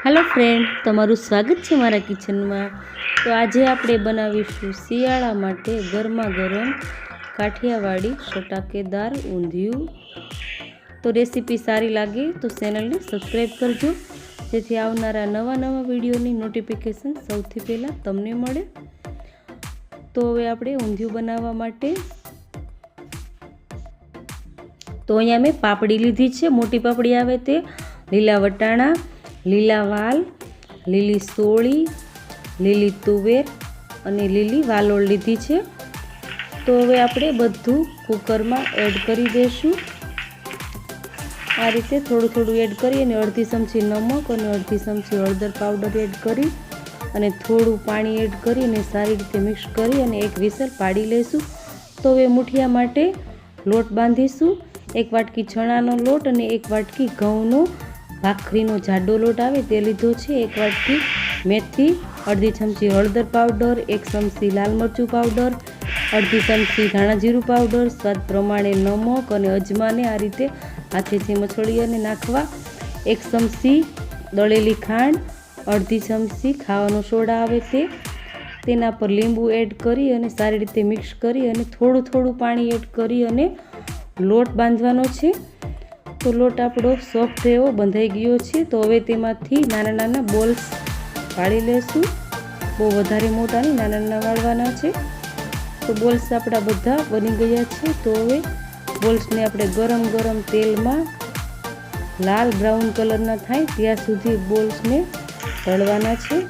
Hello friend, तमारू स्वागत है मारा किचन में। तो आज आपणे बनावीशुं शियाळा माटे गरमा गरम काठियावाड़ी चटाकेदार ऊंधिયું। तो रेसिपी सारी लागे तो चेनल ने सब्सक्राइब करजो, जेथी आवनारा नवा नवा विडियोनी नोटिफिकेशन सौथी पहेला तमने मळे। तो हवे आपणे ऊंधिયું बनाववा माटे तो अहींया मैं पापड़ी लीधी छे। मोटी पापड़ी आवे ते लीला वटाणा, लीला वाल, लीली सोળી, लीली तुवेर अने लीली वालोळ लीधी छे। तो हवे आपणे बधुं कूकर में एड करी देशुं। आ रीते थोड़ुं थोड़ुं एड करी अने अर्धी चमची नमक अने अर्धी चमची हळदर पाउडर एड करी अने थोड़ुं पाणी एड करी अने सारी रीते मिक्स करी अने एक विसल पाड़ी लेशुं। तो हवे मुठिया माटे लोट बांधीशुं। एक वाटकी चणानो लोट अने एक वाटकी घऊंनो भाखरीनो जाडो लोट आवे ते लीधो छे। एक वाटकी मेथी, अर्धी चमची हळदर पाउडर, एक चमची लाल मरचुं पाउडर, अर्धी चमची धाणा जीरुं पाउडर, स्वाद प्रमाणे नमक अने अजमाने आ रीते हाथेथी मसळी अने नाखवा। एक चमची दळेली खांड, अर्धी चमची खाવાનો सोडा आवे तेना पर લીંબુ एड करी अने सारी रीते मिक्स करी अने थोड़ुं थोड़ुं पाणी एड करी अने लोट बांधवानो छे। तो लोट आपणो सॉफ्ट एवो बंधाई गयो छे। तो हवे तेमांथी नाना नाना बोल्स वाળી लेशुं। बहु वधारे मोटा नहीं, नाना नाना वाळवाना छे। तो बोल्स आपणा बधा बनी गया छे। तो हवे बोल्सने आपणे गरम गरम तेल में लाल ब्राउन कलरना थाय त्यां सुधी बोल्सने तळवाना छे।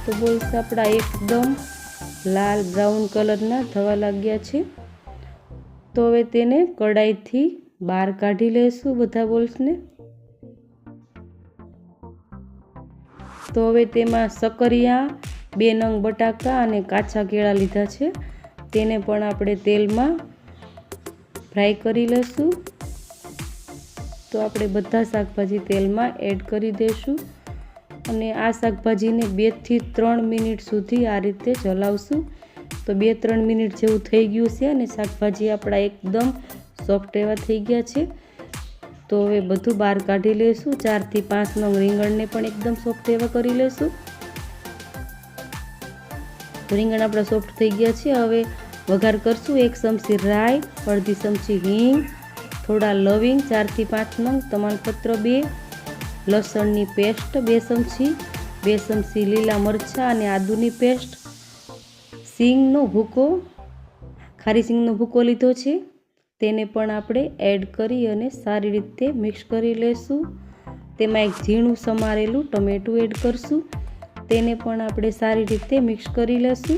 तो बोल्स आपणा एकदम लाल ब्राउन कलरना थवा लाग्या छे। तो हवे तेने कढ़ाईथी बहार काढी लेशुं बधा बोल्सने। तो हवे तेमां सकरिया, 2 नंग बटाका अने काचा केळा लीधा छे, तेने पण आपणे तेलमां फ्राय करी लेशुं। तो आपणे बधा शाकभाजी तेलमां एड करी देशुं अने आ शाकभाजीने 2 થી 3 मिनिट सुधी आ रीते ज हलावशुं। तो 2-3 मिनिट जेवुं थई गयुं छे अने शाकभाजी आपणा एकदम सॉफ्ट एवा थई गया छे। तो हवे बधुं बहार काढी लेशुं। 4 થી 5 नंग રીંગણને પણ एकदम सॉफ्ट एवा करी लेशुं। तो રીંગણ आपणा सॉफ्ट थई गया छे। हवे वघार करशुं। 1 चमची राई, अर्धी चमची हींग, थोड़ा लविंग 4 થી 5 नंग, तमालपत्र 2, लसणनी पेस्ट 2 चमची, 2 चमची लीला मरचा अने आदुनी पेस्ट, सींगनो भूको, खारी सींगनो भूको लीधो छे, तेने पण आपणे एड करी अने सारी रीते मिक्स करी लेशुं। तेमां एक झीणुं समारेलुं टमेटું एड करशुं, तेने पण आपणे सारी रीते मिक्स करी लेशुं।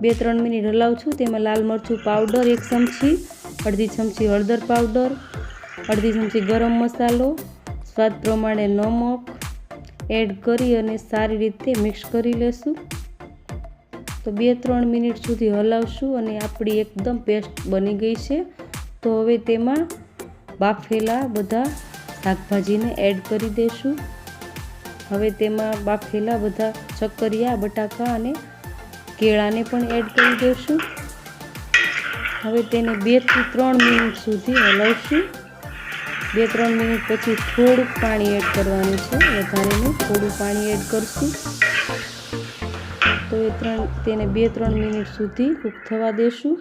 2-3 मिनिट हलावशुं। तेमां लाल मरचुं पाउडर 1 चमची, अर्धी चमची हळदर पाउडर, अर्धी चमची गरम मसालो, स्वाद प्रमाणे नमक एड करी अने सारी रीते मिक्स करी लेशुं। तो 2-3 मिनिट सुधी हलावशुं अने आपणी एकदम पेस्ट बनी गई छे। तो हवे तेमां बाफेला बधा शाकभाजीने एड करी देशुं। हवे तेमां बाफेला बधा चकरिया, बटाका अने केळाने पण एड करी देशुं। हवे तेने 2 થી 3 मिनिट सुधी हलावशुं। 2-3 मिनिट पछी थोड़ुं पाणी एड करवानुं छे, वधारे नहीं, थोड़ुं पाणी एड करशुं। तो तेने 2-3 मिनिट सुधी कूक थवा देशुं।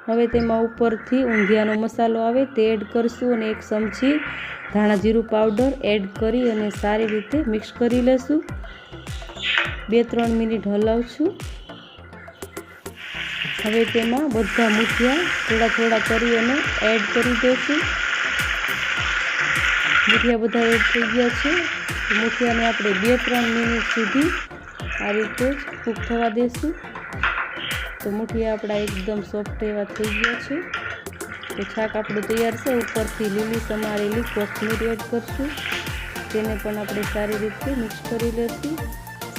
हवे तेमां उपरथी ऊंधियानो मसालो आवे ते एड करशुं अने 1 चमची धाणा जीरुं पाउडर एड करी अने सारी रीते मिक्स करी लेशुं। 2-3 मिनिट हलावशुं। हवे तेमां बधा मुठिया थोड़ा थोड़ा करी अने एड करी देशुं। मुठिया बधा एड थई गया छे। मुठियाने आपणे 2-3 मिनिट सुधी आ रीते कूक थवा देशुं। तो मुठिया आपणा एकदम सॉफ्ट एवा थई गया छे। तो शाक आपणुं तैयार छे। उपरथी लीली समारेली कोथमीर एड करशुं, तेने पण आपणे सारी रीते मिक्स करी लेशुं।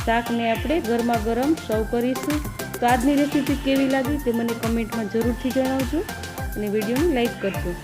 शाकने आपणे गरमा गरम सर्व करीशुं। तो आजनी रेसिपी केवी लागी ते मने कमेंटमां जरूरथी जणावजो अने विडियोने लाइक करजो।